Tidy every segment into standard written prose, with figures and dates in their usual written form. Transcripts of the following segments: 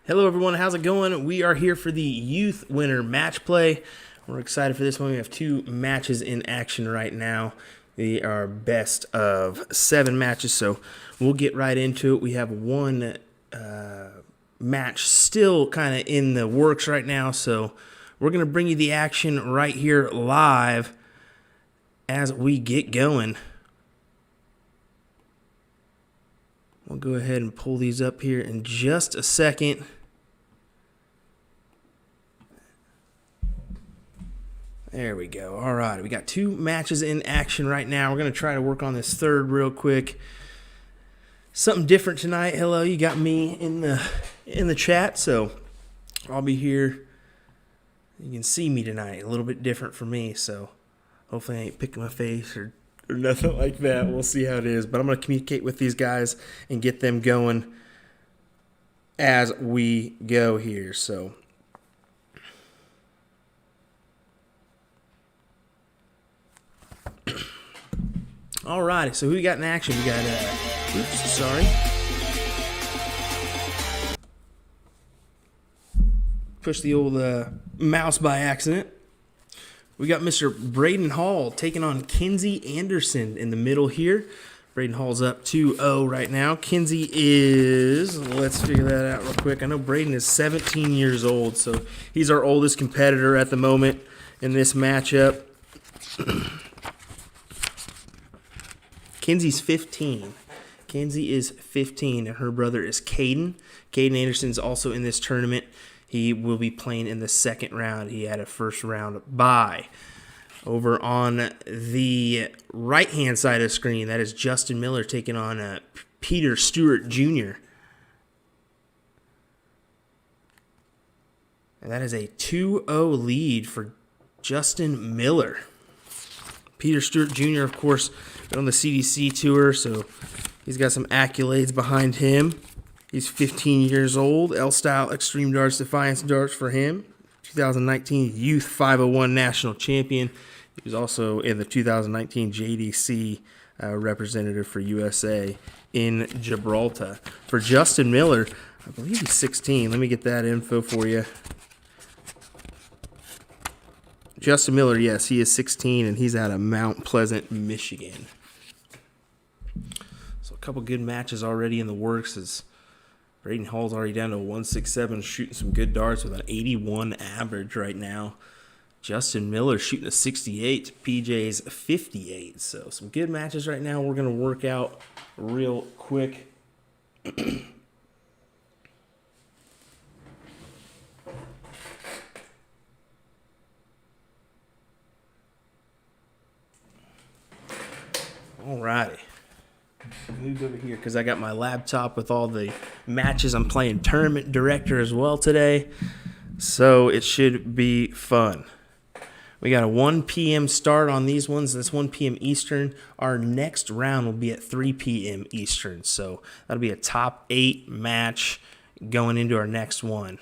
Hello everyone, how's it going? We are here for the youth winter match play. We're excited for this one. We have two matches in action right now. They are best of 7 matches, so we'll get right into it. We have one match still kind of in the works right now, so we're going to bring you the action right here live as we get going. We'll go ahead and pull these up here in just a second. There we go. All right, we got 2 matches in action right now. We're going to try to work on this third real quick. Something different tonight. Hello, you got me in the chat, so I'll be here. You can see me tonight. A little bit different for me, so hopefully I ain't picking my face or nothing like that. We'll see how it is. But I'm going to communicate with these guys and get them going as we go here. So all right, so who we got in action? We got, oops, sorry. Pushed the old mouse by accident. We got Mr. Braden Hall taking on Kinsey Anderson in the middle here. Braden Hall's up 2-0 right now. Kinsey is, let's figure that out real quick. I know Braden is 17 years old, so he's our oldest competitor at the moment in this matchup. Kinsey's 15. Kinsey is 15, and her brother is Caden. Caden Anderson's also in this tournament. He will be playing in the second round. He had a first round bye. Over on the right-hand side of the screen, that is Justin Miller taking on Peter Stewart Jr. And that is a 2-0 lead for Justin Miller. Peter Stewart Jr., of course, on the CDC tour, so he's got some accolades behind him. He's 15 years old. L-Style Extreme Darts Defiance Darts for him. 2019 Youth 501 National Champion. He was also in the 2019 JDC representative for USA in Gibraltar. For Justin Miller, I believe he's 16. Let me get that info for you. Justin Miller, yes, he is 16, and he's out of Mount Pleasant, Michigan. So a couple good matches already in the works as Braden Hall's already down to 167, shooting some good darts with an 81 average right now. Justin Miller shooting a 68, PJ's 58. So some good matches right now we're going to work out real quick. Alrighty, move over here because I got my laptop with all the matches. I'm playing Tournament Director as well today, so it should be fun. We got a 1 p.m. start on these ones. That's 1 p.m. Eastern. Our next round will be at 3 p.m. Eastern, so that'll be a top 8 match going into our next one.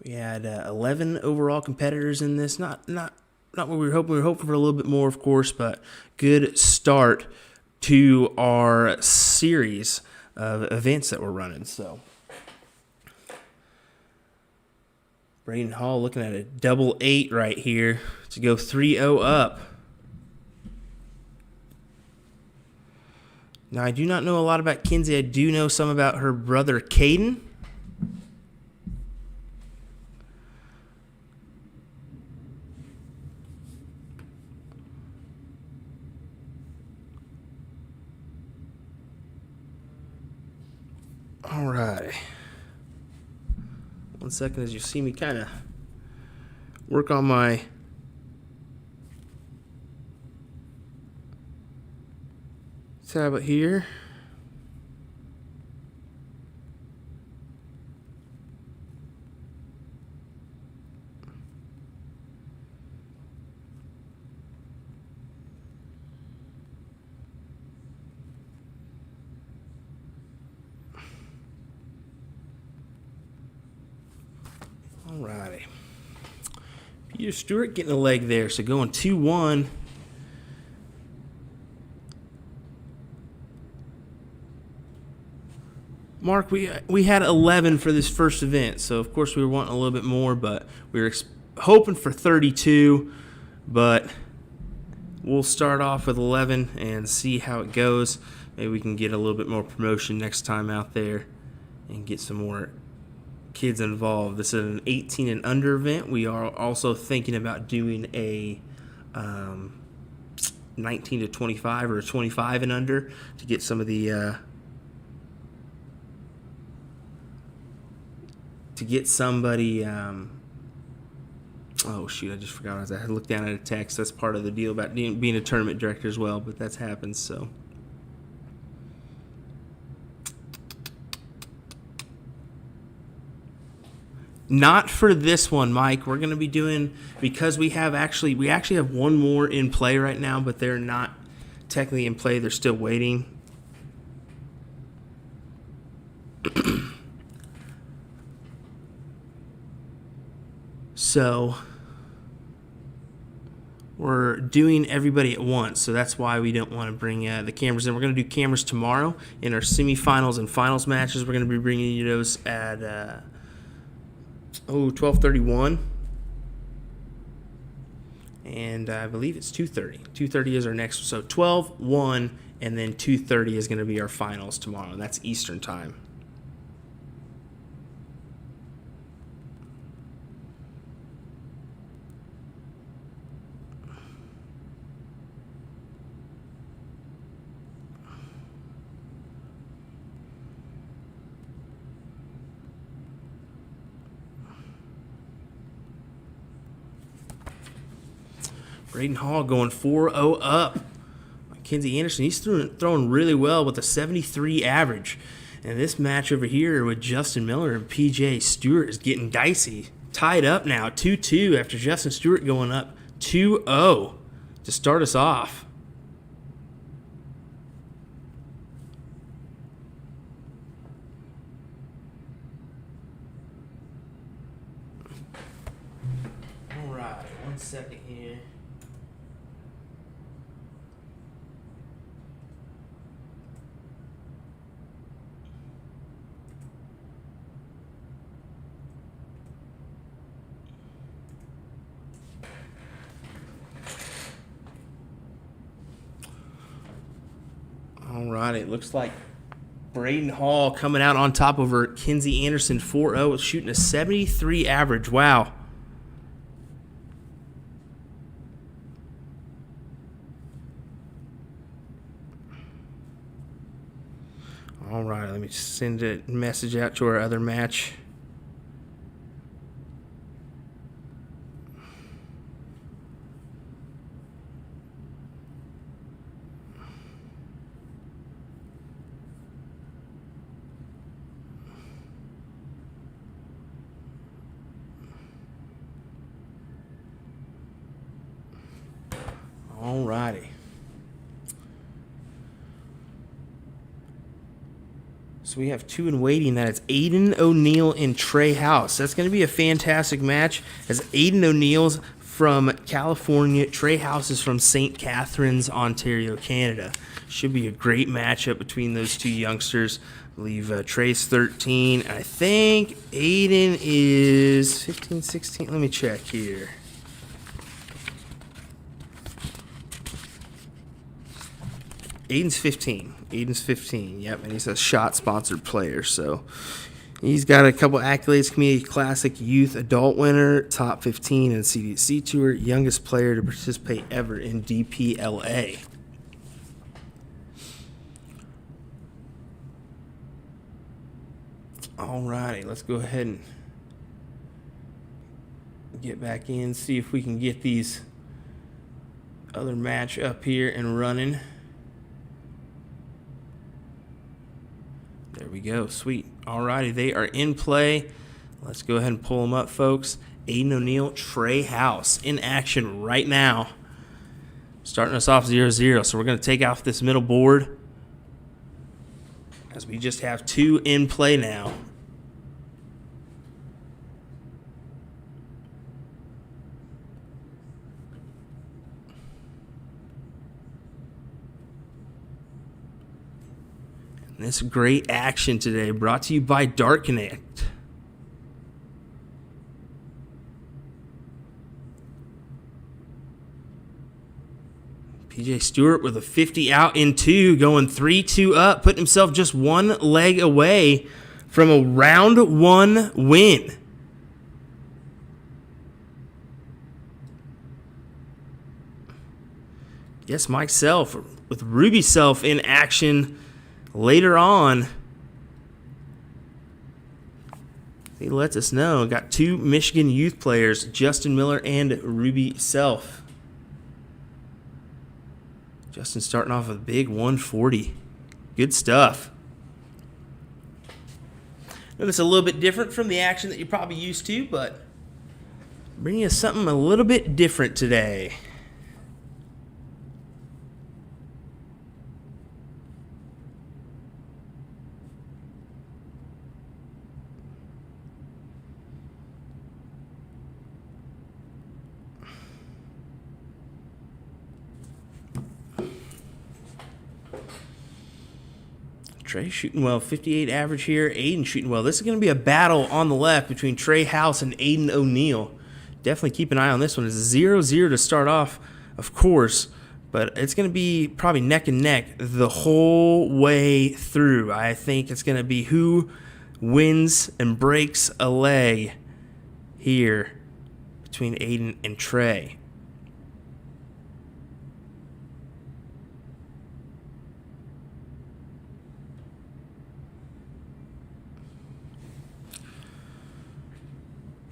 We had 11 overall competitors in this. Not what we were hoping. We were hoping for a little bit more, of course, but good start to our series of events that we're running. So, Braden Hall looking at a double 8 right here to go 3-0 up. Now, I do not know a lot about Kinsey. I do know some about her brother, Caden. All right. 1 second as you see me kind of work on my tablet here. Alrighty. Peter Stewart getting a leg there, so going 2-1. Mark, we had 11 for this first event, so of course we were wanting a little bit more, but we were hoping for 32, but we'll start off with 11 and see how it goes. Maybe we can get a little bit more promotion next time out there and get some more kids involved. This is an 18 and under event. We are also thinking about doing a 19 to 25 or 25 and under to get some of the to get somebody. Oh shoot! I just forgot. I had to look down at a text. That's part of the deal about being a tournament director as well. But that's happened. So. Not for this one, Mike. We're going to be doing, because we actually have one more in play right now, but they're not technically in play. They're still waiting. So we're doing everybody at once, so that's why we don't want to bring the cameras in. We're going to do cameras tomorrow in our semifinals and finals matches. We're going to be bringing you those at 12:31, and I believe it's 2:30. 2:30 is our next, so 12, 1, and then 2:30 is going to be our finals tomorrow, and that's Eastern time. Braden Hall going 4-0 up. Mackenzie Anderson, he's throwing really well with a 73 average. And this match over here with Justin Miller and PJ Stewart is getting dicey. Tied up now, 2-2 after Justin Stewart going up 2-0 to start us off. All right, 1 second here. All right, it looks like Braden Hall coming out on top over Kinsey Anderson 4-0, shooting a 73 average. Wow. All right, let me send a message out to our other match. All righty. So we have two in waiting. That is Aiden O'Neill and Trey House. That's going to be a fantastic match, as Aiden O'Neill's from California. Trey House is from St. Catharines, Ontario, Canada. Should be a great matchup between those two youngsters. I believe Trey's 13. I think Aiden is 15, 16. Let me check here. Aiden's 15. Aiden's 15. Yep, and he's a shot-sponsored player. So he's got a couple accolades: Community Classic Youth Adult winner, top 15 in CDC Tour, youngest player to participate ever in DPLA. All righty, let's go ahead and get back in, see if we can get these other match up here and running. There we go. Sweet. All righty, they are in play. Let's go ahead and pull them up, folks. Aiden O'Neill, Trey House in action right now. Starting us off 0-0. So we're going to take off this middle board, as we just have two in play now. That's great action today. Brought to you by DartConnect. PJ Stewart with a 50 out in 2, going 3-2 up, putting himself just one leg away from a round 1 win. Yes, Mike Self with Ruby Self in action later on. He lets us know. Got 2 Michigan youth players, Justin Miller and Ruby Self. Justin starting off with a big 140. Good stuff. Now, it's a little bit different from the action that you're probably used to, but bringing us something a little bit different today. Trey shooting well, 58 average here. Aiden shooting well. This is going to be a battle on the left between Trey House and Aiden O'Neal. Definitely keep an eye on this one. It's 0-0 to start off, of course, but it's going to be probably neck and neck the whole way through. I think it's going to be who wins and breaks a leg here between Aiden and Trey.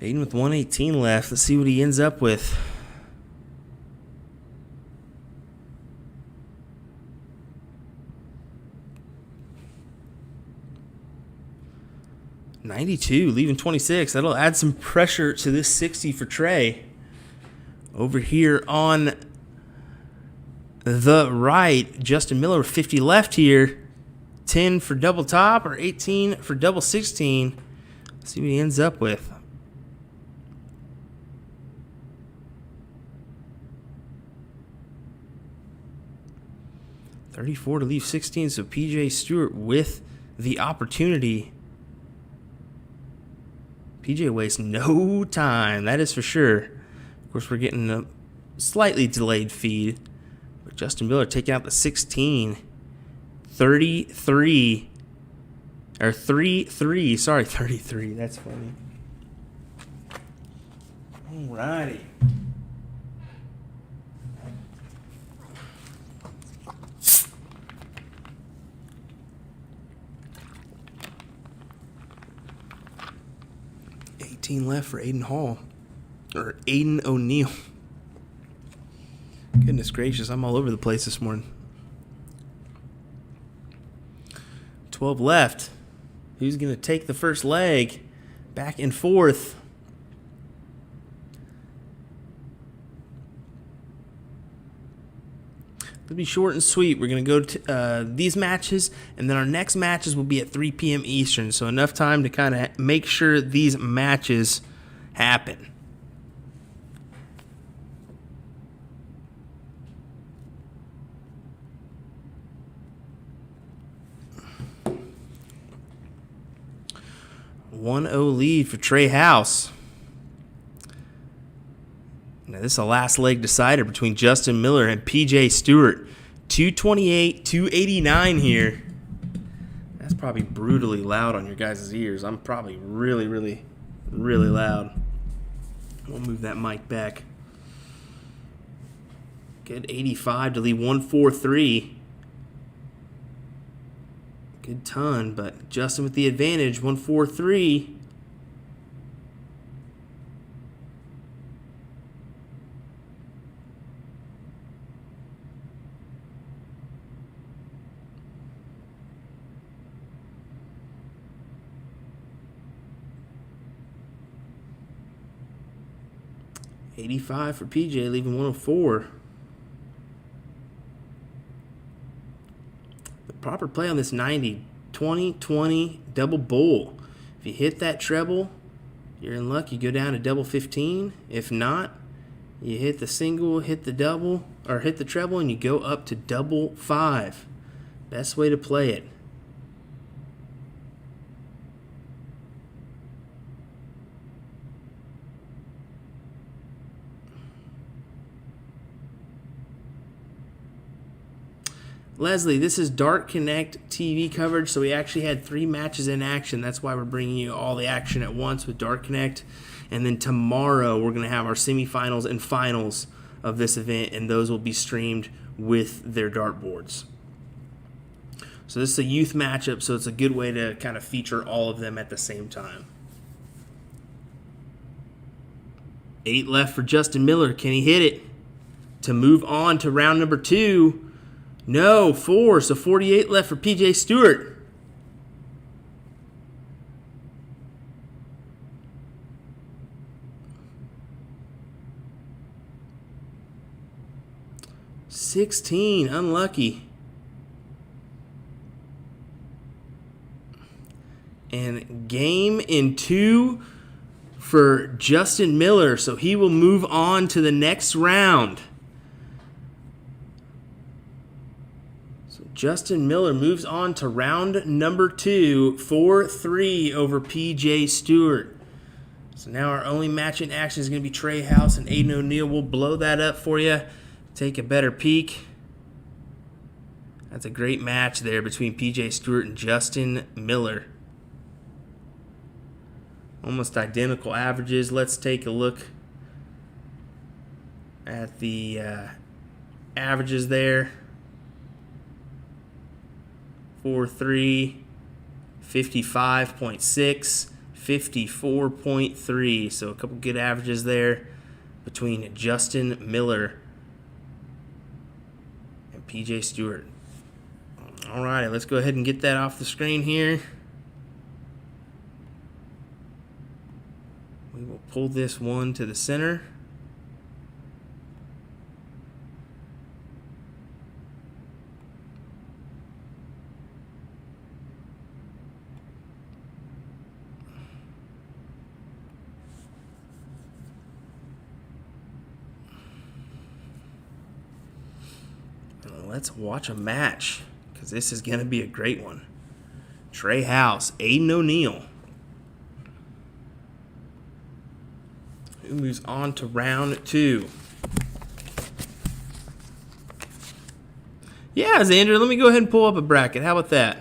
Aiden with 118 left. Let's see what he ends up with. $92, leaving 26. That'll add some pressure to this 60 for Trey. Over here on the right, Justin Miller with 50 left here. 10 for double top or 18 for double 16. Let's see what he ends up with. $34 to leave 16, so PJ Stewart with the opportunity. PJ wastes no time, that is for sure. Of course, we're getting a slightly delayed feed. But Justin Miller taking out the 16. 33. Or 3-3. Sorry, 33. That's funny. Alrighty. Left for Aiden Hall or Aiden O'Neal. Goodness gracious, I'm all over the place this morning. 12 left. Who's going to take the first leg? Back and forth. It'll be short and sweet. We're going to go to these matches, and then our next matches will be at 3 p.m. Eastern, so enough time to kind of make sure these matches happen. $1-0 lead for Trey House. Now, this is a last leg decider between Justin Miller and PJ Stewart. 228, 289 here. That's probably brutally loud on your guys' ears. I'm probably really, really, really loud. We'll move that mic back. Good 85 to leave 143. Good ton, but Justin with the advantage, 143. $85 for PJ, leaving 104. The proper play on this 90, 20-20 double bowl. If you hit that treble, you're in luck. You go down to double 15. If not, you hit the single, hit the double, or hit the treble, and you go up to double 5. Best way to play it. Leslie, this is DartConnect TV coverage, so we actually had 3 matches in action. That's why we're bringing you all the action at once with DartConnect. And then tomorrow we're going to have our semifinals and finals of this event, and those will be streamed with their dartboards. So this is a youth matchup, so it's a good way to kind of feature all of them at the same time. 8 left for Justin Miller. Can he hit it to move on to round number 2? No, 4. So 48 left for PJ Stewart. $16, unlucky. And game in 2 for Justin Miller, so he will move on to the next round. So Justin Miller moves on to round number 2, 4-3 over PJ Stewart. So now our only match in action is going to be Trey House and Aiden O'Neill. We'll blow that up for you. Take a better peek. That's a great match there between PJ Stewart and Justin Miller. Almost identical averages. Let's take a look at the averages there. 4-3, 55.6, 54.3. So a couple good averages there between Justin Miller and PJ Stewart. All right, let's go ahead and get that off the screen here. We will pull this one to the center. Let's watch a match, because this is going to be a great one. Trey House, Aiden O'Neill. Who moves on to round 2? Yeah, Xander, let me go ahead and pull up a bracket. How about that?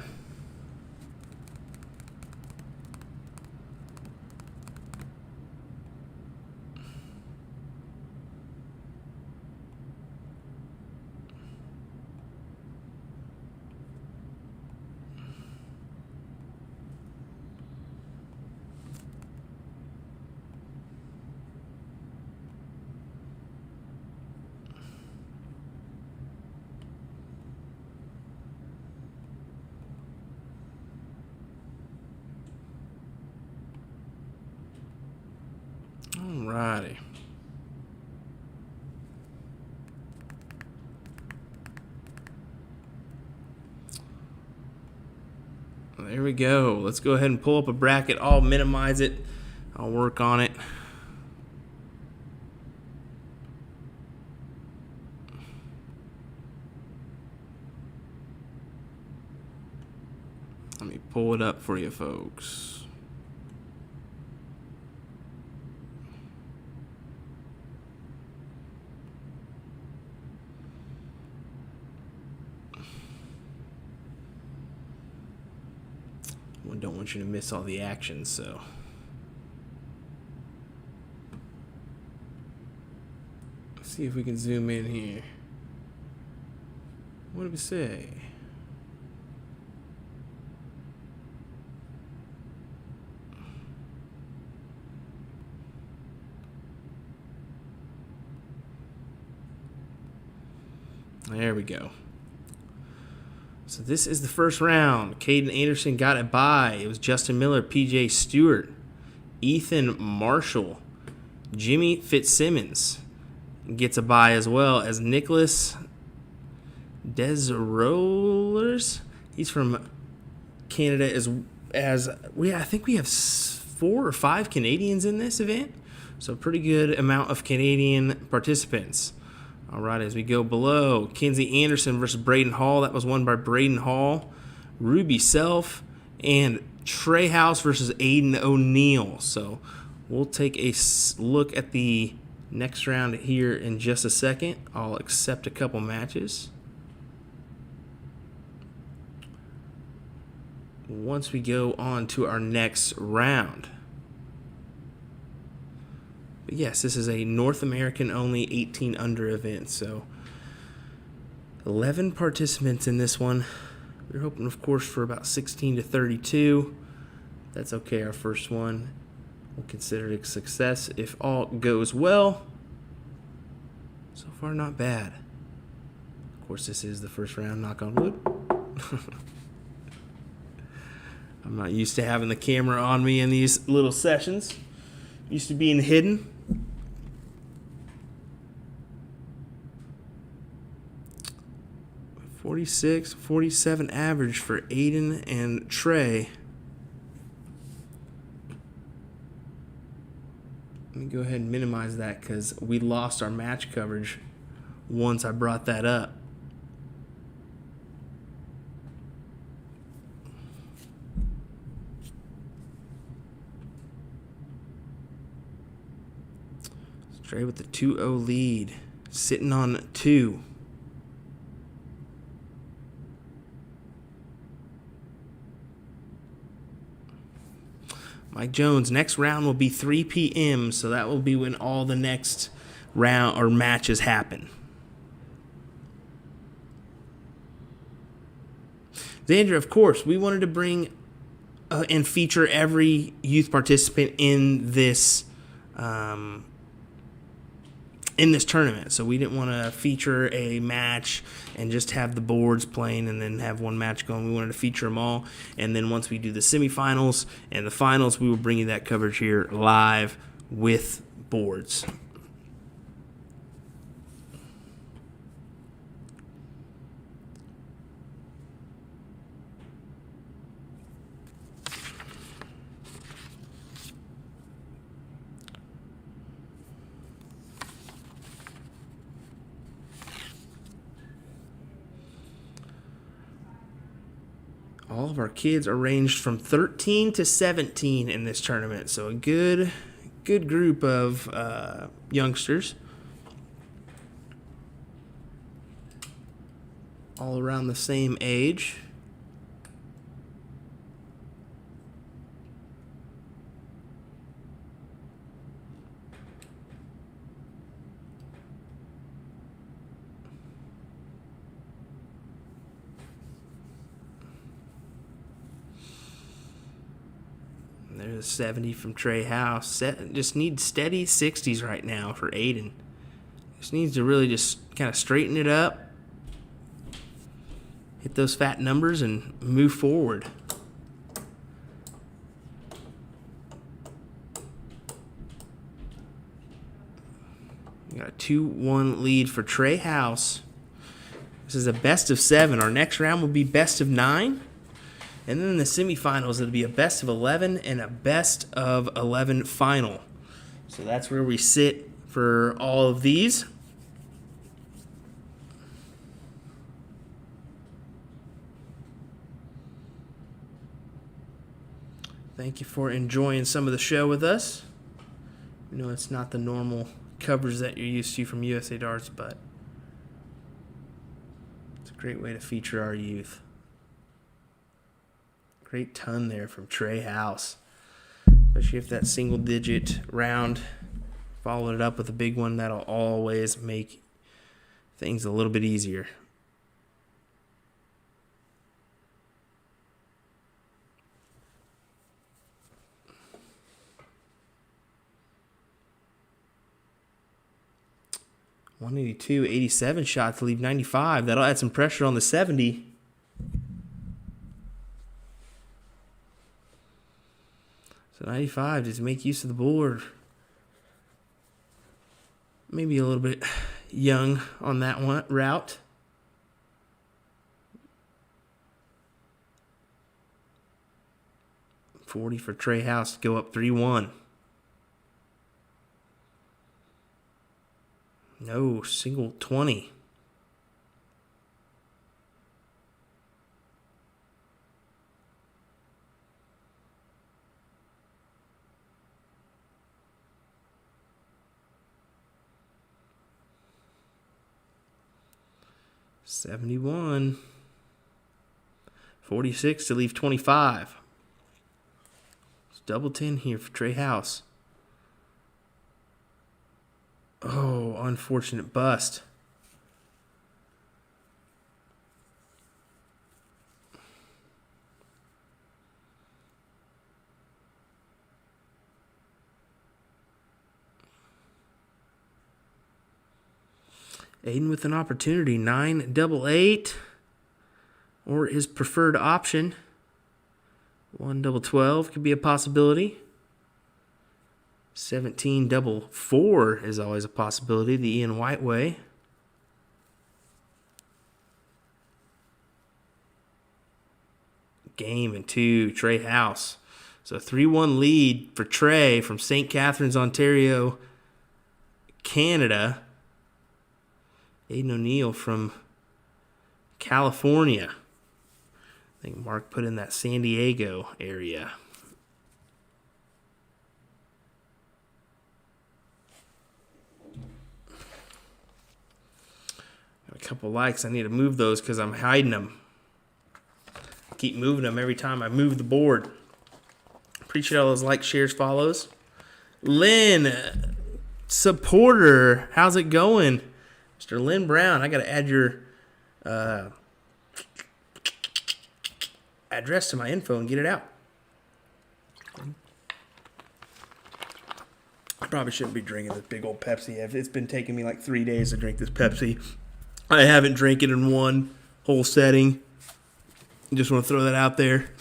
Alrighty. There we go. Let's go ahead and pull up a bracket. I'll minimize it. I'll work on it. Let me pull it up for you folks. Don't want you to miss all the action, so let's see if we can zoom in here. What did we say? There we go. So this is the first round. Caden Anderson got a bye. It was Justin Miller, PJ Stewart, Ethan Marshall, Jimmy Fitzsimmons gets a bye, as well as Nicholas Desrollers. He's from Canada. I think we have 4 or 5 Canadians in this event, so a pretty good amount of Canadian participants. All right, as we go below, Kinsey Anderson versus Braden Hall. That was won by Braden Hall. Ruby Self and Trey House versus Aiden O'Neill. So we'll take a look at the next round here in just a second. I'll accept a couple matches. once we go on to our next round. But yes, this is a North American only 18 under event, so 11 participants in this one. We're hoping, of course, for about 16 to 32. That's okay, our first one. We'll consider it a success if all goes well. So far, not bad. Of course, this is the first round, knock on wood. I'm not used to having the camera on me in these little sessions. Used to being hidden. .46, .47 average for Aiden and Trey. Let me go ahead and minimize that because we lost our match coverage once I brought that up. Trey with the 2-0 lead, sitting on 2. Mike Jones, next round will be 3 p.m., so that will be when all the next round or matches happen. Xander, of course, we wanted to bring and feature every youth participant in this tournament. So we didn't want to feature a match and just have the boards playing and then have one match going. We wanted to feature them all. And then once we do the semifinals and the finals, we will bring you that coverage here live with boards. All of our kids are ranged from 13 to 17 in this tournament, so a good group of youngsters, all around the same age. There's a 70 from Trey House. Just needs steady 60s right now for Aiden. Just needs to really just kind of straighten it up, hit those fat numbers, and move forward. We got a 2-1 lead for Trey House. This is a best of 7. Our next round will be best of 9. And then in the semifinals, it'll be a best of 11 and a best of 11 final. So that's where we sit for all of these. Thank you for enjoying some of the show with us. You know, it's not the normal coverage that you're used to from USA Darts, but it's a great way to feature our youth. Great ton there from Trey House. Especially if that single-digit round followed it up with a big one, that'll always make things a little bit easier. .182, 87 shot to leave 95. That'll add some pressure on the 70. So 95, just make use of the board. Maybe a little bit young on that one route. .40 for Trey House to go up 3-1. No, single 20. .71. 46 to leave 25. It's double 10 here for Trey House. Oh, unfortunate bust. Aiden with an opportunity. 9-8. Or his preferred option. 1-12 could be a possibility. 17-4 is always a possibility. The Ian White way. Game and 2, Trey House. So 3-1 lead for Trey from St. Catharines, Ontario, Canada. Aiden O'Neill from California. I think Mark put in that San Diego area. Got a couple likes. I need to move those because I'm hiding them. I keep moving them every time I move the board. Appreciate all those likes, shares, follows. Lynn, supporter, how's it going? Mr. Lynn Brown, I got to add your address to my info and get it out. I probably shouldn't be drinking this big old Pepsi. It's been taking me like 3 days to drink this Pepsi. I haven't drank it in one whole setting. Just want to throw that out there.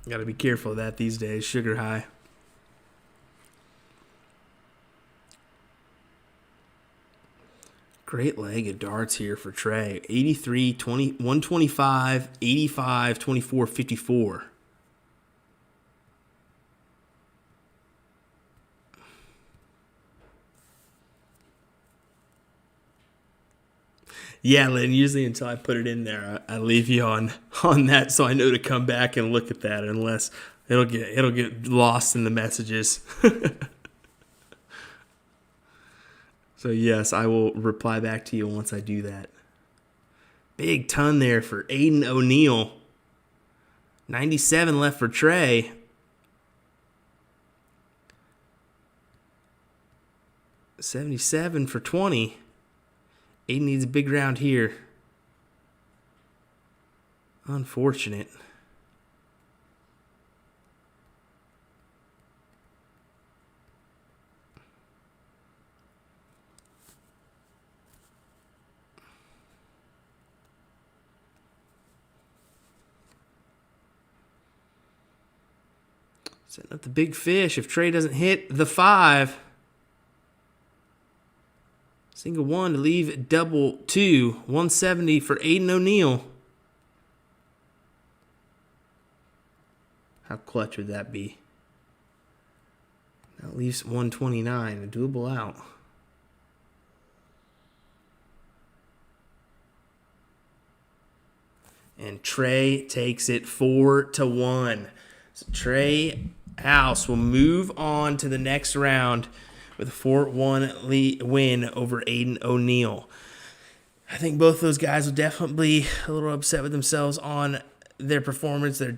Got to be careful of that these days. Sugar high. Great leg of darts here for Trey. 83, 20, 125, 85, 24, 54. Yeah, Lynn, usually until I put it in there, I leave you on that so I know to come back and look at that, unless it'll get lost in the messages. So, yes, I will reply back to you once I do that. Big ton there for Aiden O'Neill. 97 left for Trey. $77 for 20. Aiden needs a big round here. Unfortunate. Setting up the big fish. If Trey doesn't hit the 5. Single 1 to leave double 2. 170 for Aiden O'Neill. How clutch would that be? That leaves 129. A doable out. And Trey takes it 4-1. So Trey House will move on to the next round with a 4-1 win over Aiden O'Neill. I think both those guys will definitely be a little upset with themselves on their performance. I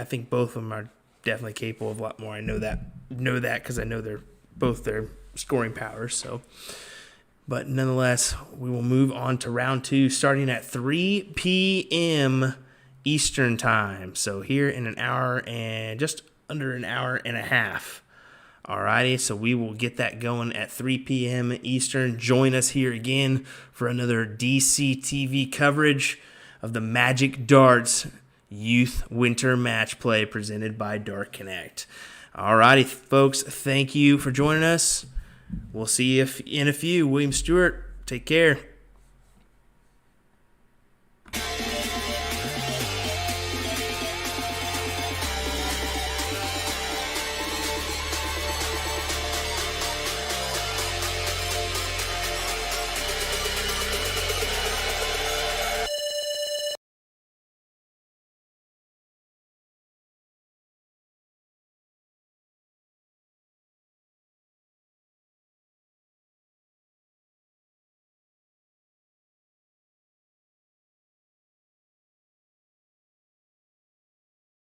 think both of them are definitely capable of a lot more. I know that because I know they're both their scoring powers. So, but nonetheless, we will move on to round 2, starting at 3 p.m. Eastern time. So here in an hour and just under an hour and a half. Alrighty, so we will get that going at 3 p.m. Eastern. Join us here again for another DCTV coverage of the Magic Darts Youth Winter Match Play presented by DartConnect. Alrighty, folks, thank you for joining us. We'll see you in a few. William Stewart, take care.